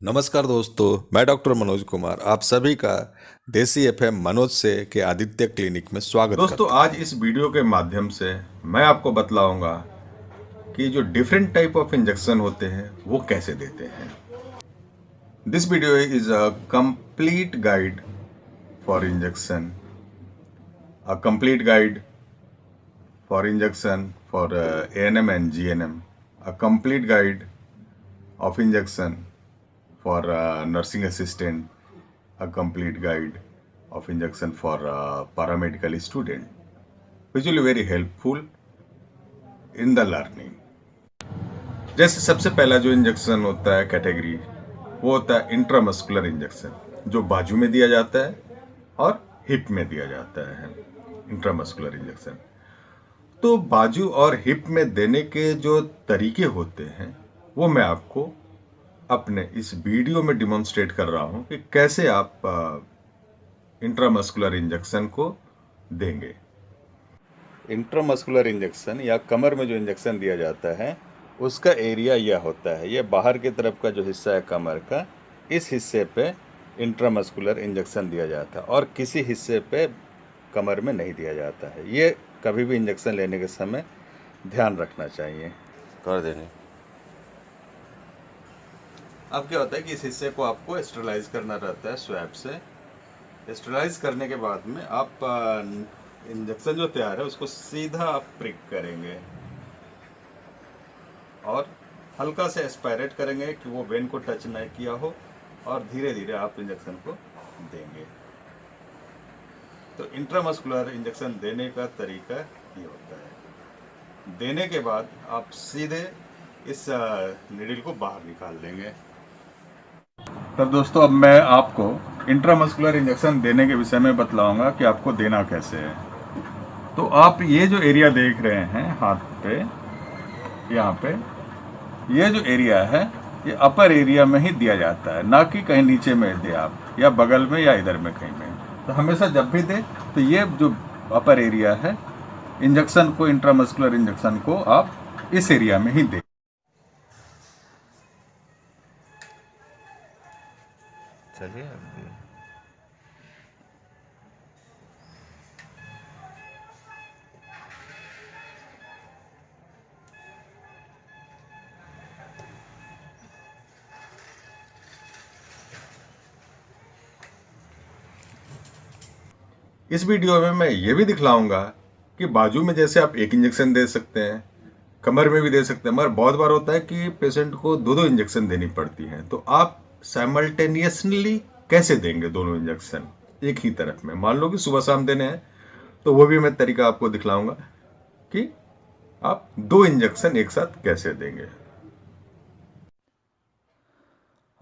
नमस्कार दोस्तों, मैं डॉक्टर मनोज कुमार आप सभी का देसी एफएम मनोज से के आदित्य क्लिनिक में स्वागत दोस्तों, करता आज हूं। इस वीडियो के माध्यम से मैं आपको बतलाऊंगा कि जो डिफरेंट टाइप ऑफ इंजेक्शन होते हैं वो कैसे देते हैं। This video is a complete guide for injection, a complete guide for injection for ANM and GNM, a complete guide of injection for nursing assistant, a complete guide of injection for paramedical student, which will be very helpful in the learning. जैसे सबसे पहला जो injection होता है category, वो होता है intramuscular injection, जो बाजू में दिया जाता है और हिप में दिया जाता है। इंट्रामस्कुलर इंजेक्शन तो बाजू और हिप में देने के जो तरीके होते हैं वो मैं आपको अपने इस वीडियो में डिमॉन्स्ट्रेट कर रहा हूं कि कैसे आप इंट्रामस्कुलर इंजेक्शन को देंगे। इंट्रामस्कुलर इंजेक्शन या कमर में जो इंजेक्शन दिया जाता है उसका एरिया यह होता है, यह बाहर की तरफ का जो हिस्सा है कमर का, इस हिस्से पे इंट्रामस्कुलर इंजेक्शन दिया जाता है और किसी हिस्से पे कमर में नहीं दिया जाता है। ये कभी भी इंजेक्शन लेने के समय ध्यान रखना चाहिए। कर देने। अब क्या होता है कि इस हिस्से को आपको स्टेरलाइज करना रहता है स्वैब से। स्टेरलाइज करने के बाद में आप इंजेक्शन जो तैयार है उसको सीधा आप प्रिक करेंगे और हल्का से एस्पायरेट करेंगे कि वो वेन को टच नहीं किया हो, और धीरे धीरे आप इंजेक्शन को देंगे। तो इंट्रामस्कुलर इंजेक्शन देने का तरीका ये होता है। देने के बाद आप सीधे इस नीडल को बाहर निकाल लेंगे। तब दोस्तों, अब मैं आपको इंट्रामस्कुलर इंजेक्शन देने के विषय में बतलाऊंगा कि आपको देना कैसे है। तो आप ये जो एरिया देख रहे हैं हाथ पे, यहाँ पे ये जो एरिया है ये अपर एरिया में ही दिया जाता है, ना कि कहीं नीचे में दे आप या बगल में या इधर में कहीं में। तो हमेशा जब भी दे तो ये जो अपर एरिया है इंजेक्शन को, इंट्रामस्कुलर इंजेक्शन को आप इस एरिया में ही दें। चलिए अभी इस वीडियो में मैं ये भी दिखलाऊंगा कि बाजू में जैसे आप एक इंजेक्शन दे सकते हैं, कमर में भी दे सकते हैं, मगर बहुत बार होता है कि पेशेंट को दो दो इंजेक्शन देनी पड़ती हैं। तो आप साइमल्टेनियसली कैसे देंगे दोनों इंजेक्शन एक ही तरफ में? मान लो कि सुबह शाम देने हैं, तो वो भी मैं तरीका आपको दिखलाऊंगा कि आप दो इंजेक्शन एक साथ कैसे देंगे।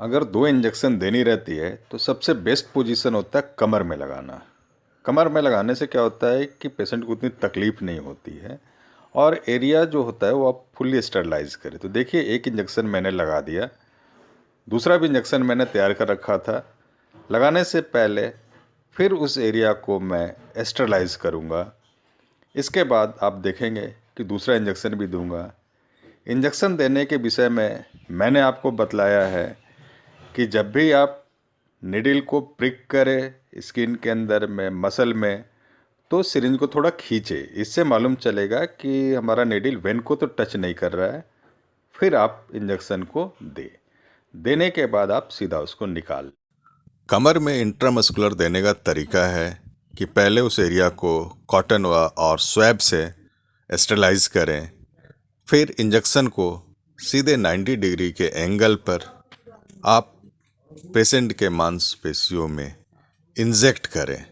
अगर दो इंजेक्शन देनी रहती है तो सबसे बेस्ट पोजीशन होता है कमर में लगाना। कमर में लगाने से क्या होता है कि पेशेंट को उतनी तकलीफ नहीं होती है और एरिया जो होता है वो आप फुल्ली स्टरलाइज करें। तो देखिए, एक इंजेक्शन मैंने लगा दिया, दूसरा भी इंजेक्शन मैंने तैयार कर रखा था। लगाने से पहले फिर उस एरिया को मैं स्टरलाइज करूँगा। इसके बाद आप देखेंगे कि दूसरा इंजेक्शन भी दूंगा। इंजेक्शन देने के विषय में मैंने आपको बतलाया है कि जब भी आप निडल को प्रिक करें स्किन के अंदर में, मसल में, तो सिरिंज को थोड़ा खींचे। इससे मालूम चलेगा कि हमारा निडल वेन को तो टच नहीं कर रहा है। फिर आप इंजेक्शन को देने के बाद आप सीधा उसको निकाल। कमर में इंट्रामस्कुलर देने का तरीका है कि पहले उस एरिया को कॉटन और स्वैब से स्टेरलाइज करें, फिर इंजेक्शन को सीधे 90 डिग्री के एंगल पर आप पेशेंट के मांसपेशियों में इंजेक्ट करें।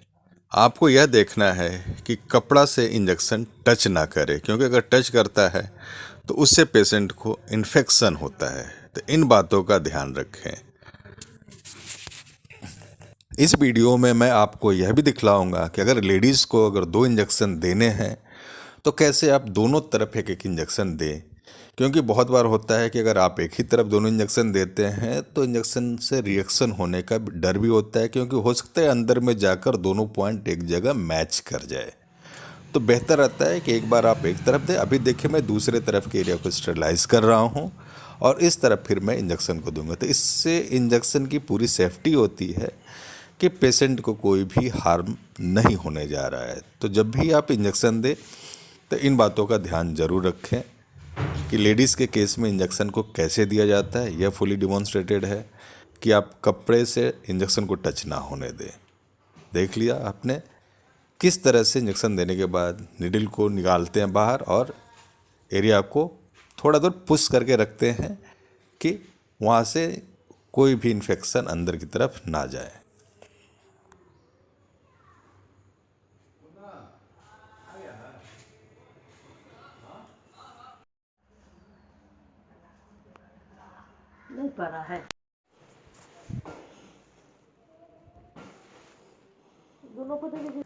आपको यह देखना है कि कपड़ा से इंजेक्शन टच ना करे, क्योंकि अगर टच करता है तो उससे पेशेंट को इन्फेक्शन होता है। तो इन बातों का ध्यान रखें। इस वीडियो में मैं आपको यह भी दिखलाऊंगा कि अगर लेडीज़ को अगर दो इंजेक्शन देने हैं तो कैसे आप दोनों तरफ एक एक इंजेक्शन दें, क्योंकि बहुत बार होता है कि अगर आप एक ही तरफ दोनों इंजेक्शन देते हैं तो इंजेक्शन से रिएक्शन होने का डर भी होता है, क्योंकि हो सकता है अंदर में जाकर दोनों पॉइंट एक जगह मैच कर जाए। तो बेहतर रहता है कि एक बार आप एक तरफ दें। अभी देखिए, मैं दूसरे तरफ के एरिया को स्टेरलाइज कर रहा हूँ और इस तरह फिर मैं इंजेक्शन को दूंगा। तो इससे इंजेक्शन की पूरी सेफ्टी होती है कि पेशेंट को कोई भी हार्म नहीं होने जा रहा है। तो जब भी आप इंजेक्शन दें तो इन बातों का ध्यान ज़रूर रखें कि लेडीज़ के केस में इंजेक्शन को कैसे दिया जाता है। यह फुली डिमॉन्स्ट्रेटेड है कि आप कपड़े से इंजेक्शन को टच ना होने दें। देख लिया आपने किस तरह से इंजेक्शन देने के बाद निडल को निकालते हैं बाहर और एरिया को थोड़ा दूर पुश करके रखते हैं कि वहाँ से कोई भी इन्फेक्शन अंदर की तरफ ना जाए। नहीं पड़ा है। दोनों को दे दीजिए।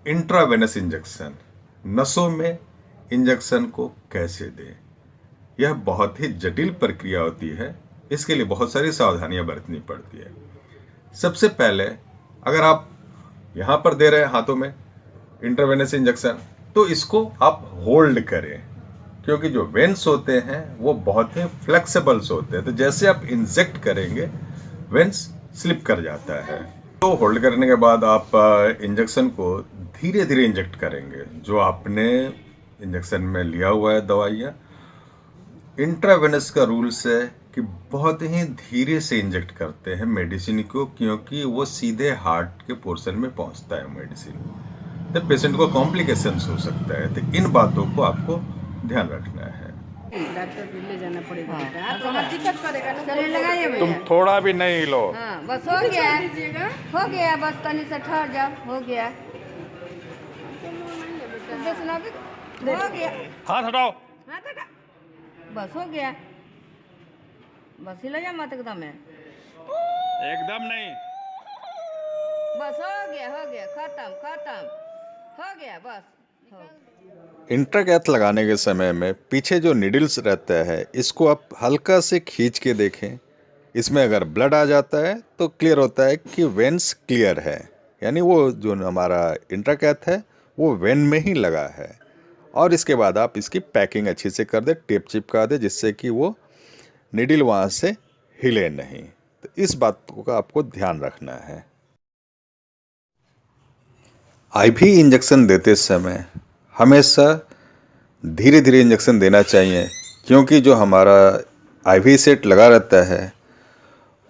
इंट्रावेनस इंजेक्शन, नसों में इंजेक्शन को कैसे दें? यह बहुत ही जटिल प्रक्रिया होती है। इसके लिए बहुत सारी सावधानियां बरतनी पड़ती है। सबसे पहले अगर आप यहाँ पर दे रहे हैं हाथों में इंट्रावेनस इंजेक्शन, तो इसको आप होल्ड करें, क्योंकि जो वेन्स होते हैं वो बहुत ही फ्लेक्सिबल्स होते हैं। तो जैसे आप इंजेक्ट करेंगे वेन्स स्लिप कर जाता है। तो होल्ड करने के बाद आप इंजेक्शन को धीरे धीरे इंजेक्ट करेंगे। जो आपने इंजेक्शन में लिया हुआ है दवाइयाँ, इंट्रावेनस का रूल्स है कि बहुत ही धीरे से इंजेक्ट करते हैं मेडिसिन को, क्योंकि वो सीधे हार्ट के पोर्शन में पहुंचता है मेडिसिन। तो पेशेंट को कॉम्प्लिकेशंस हो सकता है। तो इन बातों को आपको ध्यान रखना है। डॉक्टर को ले जाना पड़ेगा। हाँ, तो हाँ दिक्कत करेगा ना। चलिए लगाइए भैया। तुम थोड़ा भी नहीं हिलो। हाँ बस हो गया, हो गया, बस तनी से ठहर जाओ, हो गया। हो गया, हाथ हटाओ। हाँ तक बस हो गया, बस हिला जा मत एकदम है। एकदम नहीं। बस हो गया, खत्म खत्म, हो गया बस। हो। इंट्राकैथ लगाने के समय में पीछे जो निडल्स रहता है इसको आप हल्का से खींच के देखें। इसमें अगर ब्लड आ जाता है तो क्लियर होता है कि वेन्स क्लियर है, यानी वो जो हमारा इंट्राकैथ है वो वेन में ही लगा है। और इसके बाद आप इसकी पैकिंग अच्छी से कर दे, टेप चिपका दे, जिससे कि वो निडल वहाँ से हिले नहीं। तो इस बात का आपको ध्यान रखना है। आईवी इंजेक्शन देते समय हमेशा धीरे धीरे इंजेक्शन देना चाहिए, क्योंकि जो हमारा आईवी सेट लगा रहता है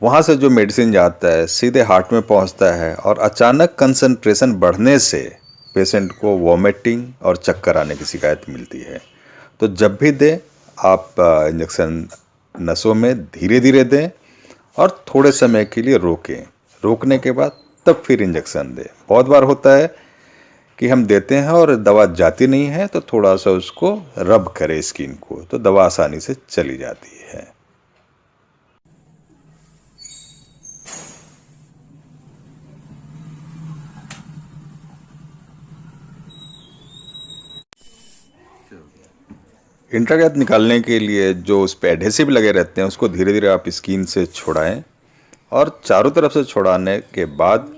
वहाँ से जो मेडिसिन जाता है सीधे हार्ट में पहुँचता है, और अचानक कंसंट्रेशन बढ़ने से पेशेंट को वॉमिटिंग और चक्कर आने की शिकायत मिलती है। तो जब भी दें आप इंजेक्शन नसों में धीरे धीरे दें और थोड़े समय के लिए रोकें। रोकने के बाद तब फिर इंजेक्शन दें। बहुत बार होता है कि हम देते हैं और दवा जाती नहीं है, तो थोड़ा सा उसको रब करें स्किन को, तो दवा आसानी से चली जाती है। इंट्राकैथ निकालने के लिए जो उस पर एडहेसिव लगे रहते हैं उसको धीरे धीरे आप स्किन से छुड़ाएं, और चारों तरफ से छुड़ाने के बाद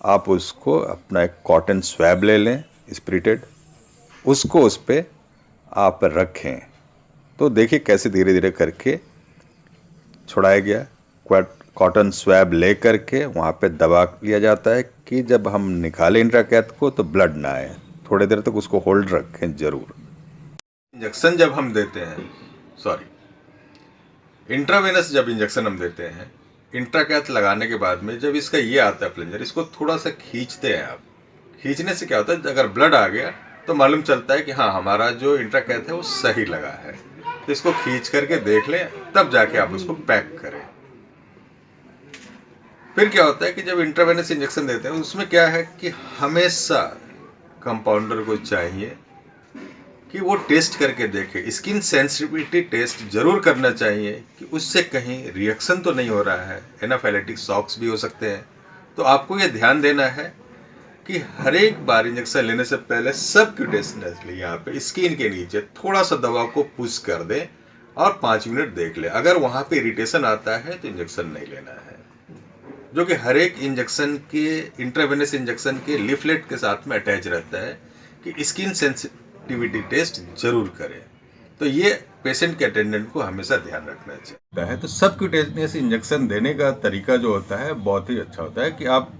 आप उसको अपना एक कॉटन स्वैब ले लें स्प्रिटेड, उसको उस पर आप रखें। तो देखिए कैसे धीरे धीरे करके छुड़ाया गया। कॉटन स्वैब ले करके वहाँ पे दबा लिया जाता है कि जब हम निकालें इंट्राकैथ को तो ब्लड ना आए। थोड़ी देर तक उसको होल्ड रखें ज़रूर। इंजेक्शन जब हम देते हैं, इंट्रावेनस जब इंजेक्शन हम देते हैं, इंट्राकैथ लगाने के बाद में जब इसका ये आता है प्लंजर, इसको थोड़ा सा खींचते हैं आप। खींचने से क्या होता है, अगर ब्लड आ गया तो मालूम चलता है कि हाँ हमारा जो इंट्राकैथ है वो सही लगा है। तो इसको खींच करके देख लें, तब जाके आप उसको पैक करें। फिर क्या होता है कि जब इंट्रावेनस इंजेक्शन देते हैं उसमें क्या है कि हमेशा कंपाउंडर को चाहिए कि वो टेस्ट करके देखे, स्किन सेंसिटिविटी टेस्ट जरूर करना चाहिए कि उससे कहीं रिएक्शन तो नहीं हो रहा है। एनाफाइलेटिक शॉक्स भी हो सकते हैं। तो आपको ये ध्यान देना है कि हर एक बार इंजेक्शन लेने से पहले सबक्यूटेनियसली यहाँ पे स्किन के नीचे थोड़ा सा दवा को पुश कर दें, और 5 मिनट देख ले। अगर वहाँ पे इरिटेशन आता है तो इंजेक्शन नहीं लेना है, जो कि हर एक इंजेक्शन के इंट्रावेनस इंजेक्शन के लीफलेट के साथ में अटैच रहता है कि स्किन सेंसिटिविटी टेस्ट जरूर करें। तो ये पेशेंट के अटेंडेंट को हमेशा ध्यान रखना चाहिए। तो सबक्यूटेनियस इंजेक्शन देने का तरीका जो होता है बहुत ही अच्छा होता है कि आप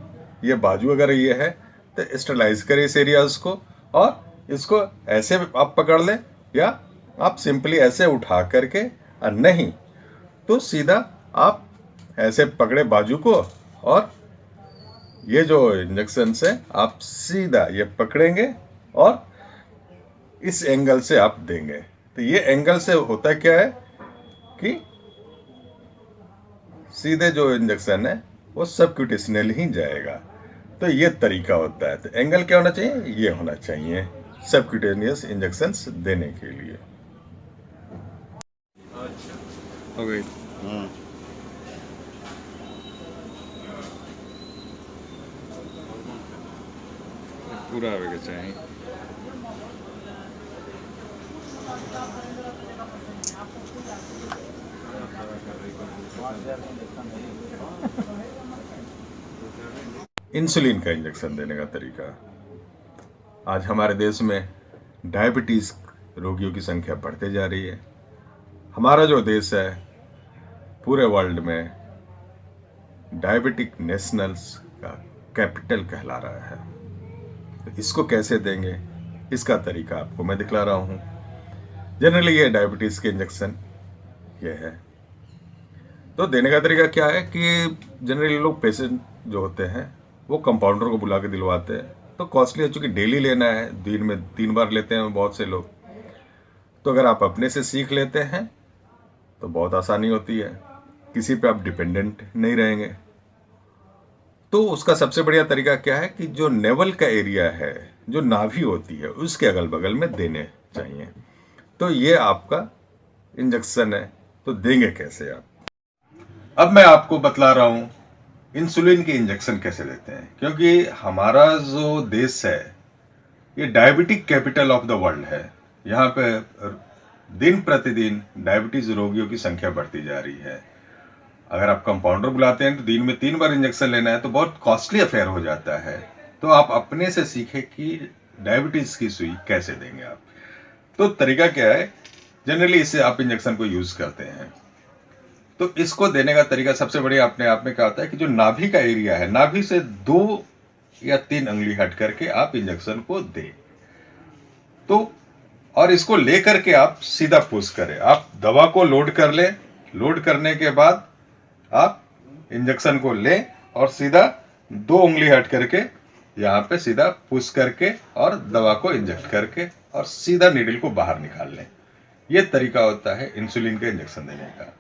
ये बाजू अगर ये है तो स्टरलाइज करें इस एरिया को, और इसको ऐसे आप पकड़ लें या आप सिंपली ऐसे उठा करके, और नहीं तो सीधा आप ऐसे पकड़े बाजू को, और ये जो इंजेक्शन से आप सीधा ये पकड़ेंगे और इस एंगल से आप देंगे। तो ये एंगल से होता क्या है कि सीधे जो इंजेक्शन है वो सबक्यूटेशनल ही जाएगा। तो ये तरीका होता है। तो एंगल क्या होना चाहिए, ये होना चाहिए सबक्यूटेनियस इंजेक्शंस देने के लिए। हो गई पूरा आवेगा चाहिए। इंसुलिन का इंजेक्शन देने का तरीका। आज हमारे देश में डायबिटीज रोगियों की संख्या बढ़ते जा रही है। हमारा जो देश है पूरे वर्ल्ड में डायबिटिक नेशनल्स का कैपिटल कहला रहा है। तो इसको कैसे देंगे, इसका तरीका आपको मैं दिखला रहा हूँ। जनरली ये डायबिटीज के इंजेक्शन ये है। तो देने का तरीका क्या है कि जनरली लोग पेशेंट जो होते हैं वो कंपाउंडर को बुला के दिलवाते हैं। तो कॉस्टली है, चूंकि डेली लेना है, दिन में 3 बार लेते हैं बहुत से लोग। तो अगर आप अपने से सीख लेते हैं तो बहुत आसानी होती है, किसी पे आप डिपेंडेंट नहीं रहेंगे। तो उसका सबसे बढ़िया तरीका क्या है कि जो नेवल का एरिया है, जो नाभि होती है, उसके अगल बगल में देने चाहिए। तो ये आपका इंजेक्शन है। तो देंगे कैसे आप, अब मैं आपको बतला रहा हूं इंसुलिन के इंजेक्शन कैसे देते हैं। क्योंकि हमारा जो देश है ये diabetic capital of the world है। यहाँ पे दिन प्रतिदिन डायबिटीज रोगियों की संख्या बढ़ती जा रही है। अगर आप कंपाउंडर बुलाते हैं तो दिन में 3 बार इंजेक्शन लेना है तो बहुत कॉस्टली अफेयर हो जाता है। तो आप अपने से सीखें कि डायबिटीज की सुई कैसे देंगे आप। तो तरीका क्या है, जनरली इससे आप इंजेक्शन को यूज करते हैं। तो इसको देने का तरीका सबसे बढ़िया अपने आप में क्या होता है कि जो नाभि का एरिया है, नाभि से 2 या 3 अंगुली हट करके आप इंजेक्शन को दें। तो और इसको लेकर के आप सीधा पुश करें। आप दवा को लोड कर लें, लोड करने के बाद आप इंजेक्शन को लें और सीधा 2 उंगली हट करके यहाँ पे सीधा पुश करके और दवा को इंजेक्ट करके और सीधा नीडल को बाहर निकाल लें। ये तरीका होता है इंसुलिन का इंजेक्शन देने का।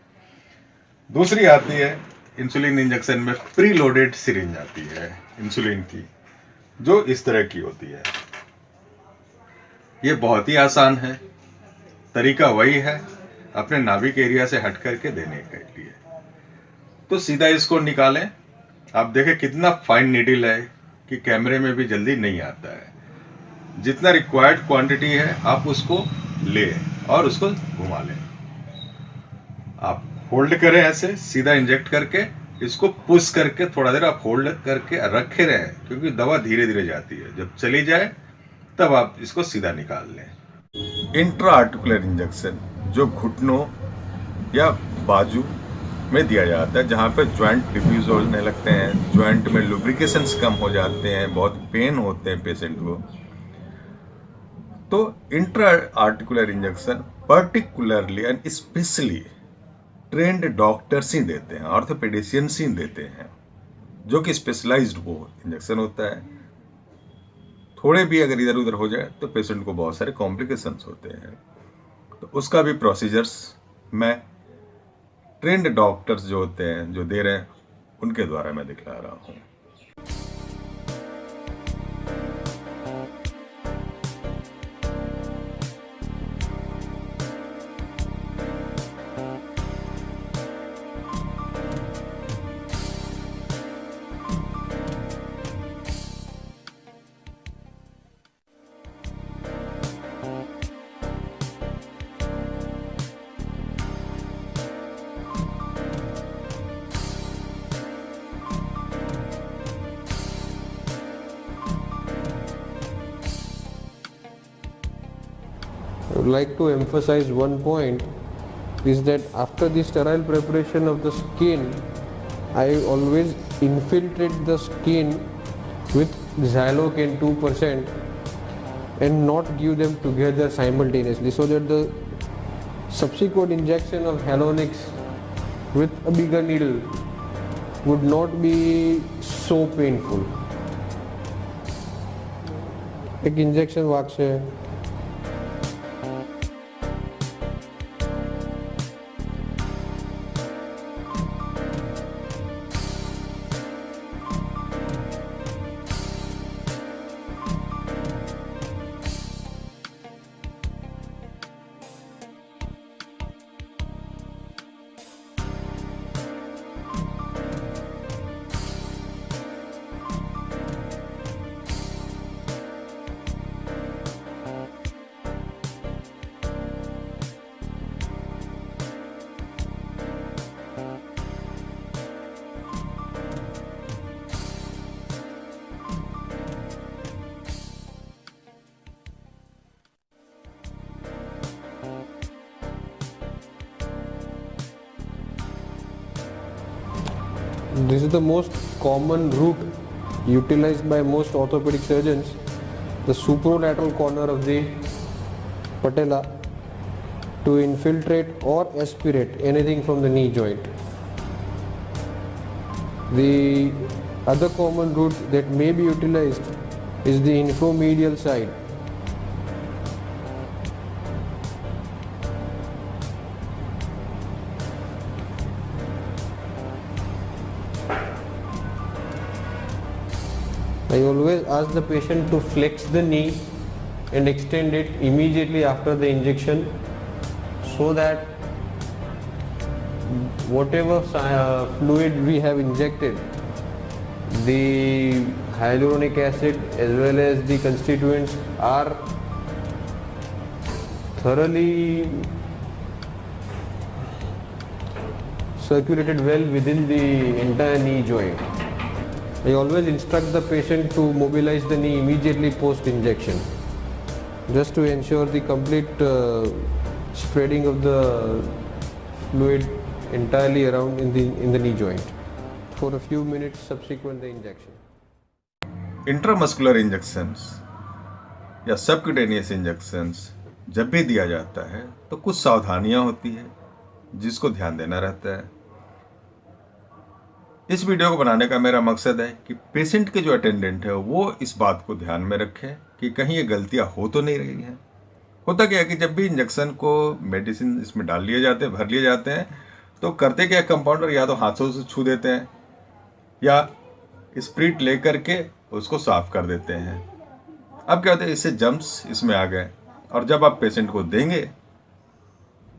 दूसरी आती है इंसुलिन इंजेक्शन में प्री लोडेड सिरिंज आती है इंसुलिन की, जो इस तरह की होती है। ये बहुत ही आसान है, तरीका वही है, अपने नाभिक एरिया से हट करके देने के लिए। तो सीधा इसको निकालें। आप देखें कितना फाइन नीडल है कि कैमरे में भी जल्दी नहीं आता है। जितना रिक्वायर्ड क्वांटिटी है आप उसको लें और उसको घुमा लें। आप होल्ड करें ऐसे, सीधा इंजेक्ट करके इसको पुश करके थोड़ा देर आप होल्ड करके रखे रहें, क्योंकि दवा धीरे धीरे जाती है। जब चली जाए तब आप इसको सीधा निकाल लें। इंट्रा आर्टिकुलर इंजेक्शन जो घुटनों या बाजू में दिया जाता है, जहाँ पे ज्वाइंट डिफ्यूज होने लगते हैं, ज्वाइंट में लुब्रिकेशंस कम हो जाते हैं, बहुत पेन होते हैं पेशेंट को। तो intra articular injection particularly and specially trained doctors ही देते हैं, ऑर्थोपेडिशियंस ही देते हैं, जो कि स्पेशलाइज्ड वो इंजेक्शन होता है। थोड़े भी अगर इधर उधर हो जाए तो पेशेंट को बहुत सारे कॉम्प्लिकेशंस होते हैं। तो उसका भी प्रोसीजर्स मैं ट्रेंड डॉक्टर्स जो होते हैं, जो दे रहे हैं, उनके द्वारा मैं दिखला रहा हूँ। like to emphasize one point is that after the sterile preparation of the skin, I always infiltrate the skin with xylocaine 2% and not give them together simultaneously, so that the subsequent injection of Halonix with a bigger needle would not be so painful. एक injection वाक से This is the most common route utilized by most orthopedic surgeons, the superolateral corner of the patella, to infiltrate or aspirate anything from the knee joint. The other common route that may be utilized is the infromedial side. I always ask the patient to flex the knee and extend it immediately after the injection, so that whatever fluid we have injected, the hyaluronic acid as well as the constituents are thoroughly circulated well within the entire knee joint. I always instruct the patient to mobilize the knee immediately post injection, just to ensure the complete spreading of the fluid entirely around in the knee joint for a few minutes subsequent the injection. Intramuscular injections या subcutaneous injections जब भी दिया जाता है तो कुछ सावधानियां होती है जिसको ध्यान देना रहता है। इस वीडियो को बनाने का मेरा मकसद है कि पेशेंट के जो अटेंडेंट है वो इस बात को ध्यान में रखें कि कहीं ये गलतियां हो तो नहीं रही हैं। होता क्या है कि जब भी इंजेक्शन को मेडिसिन इसमें डाल लिए जाते हैं, भर लिए जाते हैं, तो करते क्या कंपाउंडर या तो हाथों से छू देते हैं या स्प्रिट ले करके उसको साफ कर देते हैं। अब क्या होता है, इससे जम्स इसमें आ गए और जब आप पेशेंट को देंगे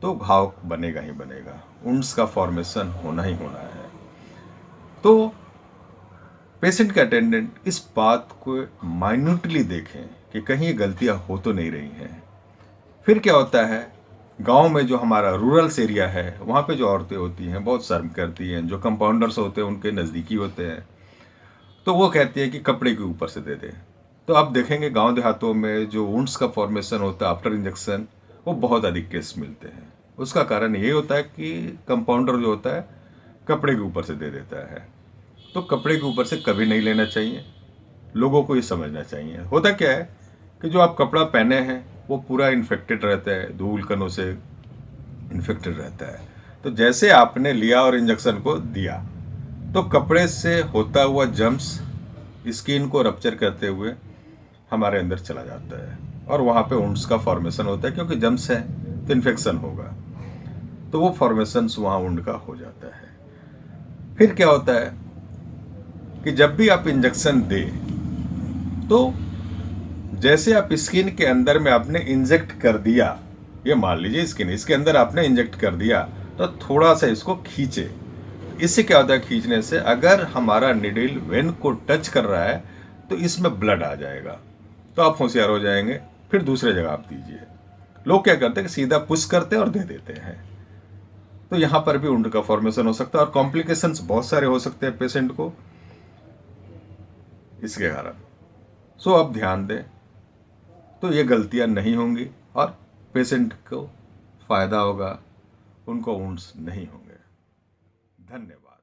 तो घाव बनेगा ही बनेगा, वुंड्स का फॉर्मेशन होना ही होना है। तो पेशेंट के अटेंडेंट इस बात को माइन्यूटली देखें कि कहीं ये गलतियां हो तो नहीं रही हैं। फिर क्या होता है, गांव में जो हमारा रूरल एरिया है वहाँ पे जो औरतें होती हैं बहुत शर्म करती हैं, जो कंपाउंडर्स होते हैं उनके नज़दीकी होते हैं, तो वो कहती है कि कपड़े के ऊपर से दे दें। तो आप देखेंगे गांव देहातों में जो वुंड्स का फॉर्मेशन होता है आफ्टर इंजेक्शन वो बहुत अधिक केस मिलते हैं। उसका कारण ये होता है कि कंपाउंडर जो होता है कपड़े के ऊपर से दे देता है। तो कपड़े के ऊपर से कभी नहीं लेना चाहिए, लोगों को ये समझना चाहिए। होता क्या है कि जो आप कपड़ा पहने हैं वो पूरा इन्फेक्टेड रहता है, धूल कणों से इन्फेक्टेड रहता है। तो जैसे आपने लिया और इंजेक्शन को दिया तो कपड़े से होता हुआ जम्स स्किन को रप्चर करते हुए हमारे अंदर चला जाता है और वहाँ पे वुंड्स का फॉर्मेशन होता है, क्योंकि जम्स है तो इन्फेक्शन होगा, तो वो फॉर्मेशन वहाँ वुंड का हो जाता है। फिर क्या होता है कि जब भी आप इंजेक्शन दें तो जैसे आप स्किन के अंदर में आपने इंजेक्ट कर दिया, ये मान लीजिए स्किन इसके अंदर आपने इंजेक्ट कर दिया, तो थोड़ा सा इसको खींचे। इससे क्या होता है, खींचने से अगर हमारा निडल वेन को टच कर रहा है तो इसमें ब्लड आ जाएगा, तो आप होशियार हो जाएंगे। फिर दूसरे जगह आप दीजिए। लोग क्या करते हैं कि सीधा पुश करते हैं और दे देते हैं, तो यहाँ पर भी वुंड का फॉर्मेशन हो सकता है और कॉम्प्लिकेशंस बहुत सारे हो सकते हैं पेशेंट को इसके कारण। सो अब ध्यान दें तो ये गलतियां नहीं होंगी और पेशेंट को फ़ायदा होगा, उनको वुंड्स नहीं होंगे। धन्यवाद।